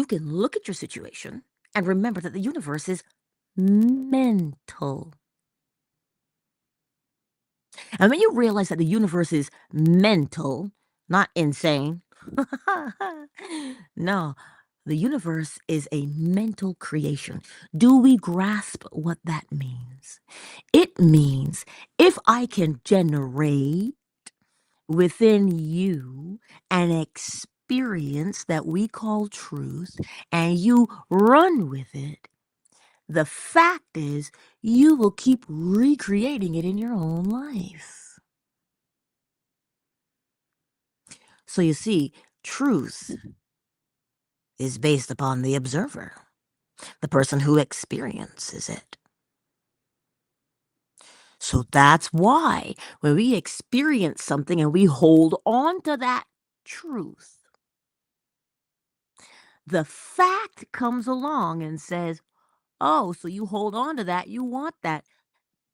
you can look at your situation and remember that the universe is mental. And when you realize that the universe is mental, not insane, no, the universe is a mental creation. Do we grasp what that means? It means if I can generate within you an experience that we call truth and you run with it, the fact is you will keep recreating it in your own life. So you see, truth is based upon the observer, the person who experiences it. So that's why when we experience something and we hold on to that truth, the fact comes along and says, oh, so you hold on to that, you want that.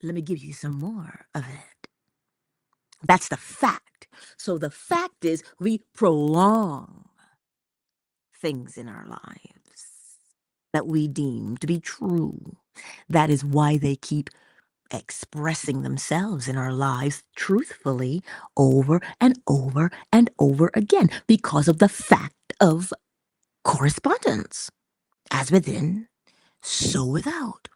Let me give you some more of it. That's the fact. So the fact is we prolong things in our lives that we deem to be true. That is why they keep expressing themselves in our lives truthfully over and over and over again because of the fact of correspondence. As within, so without.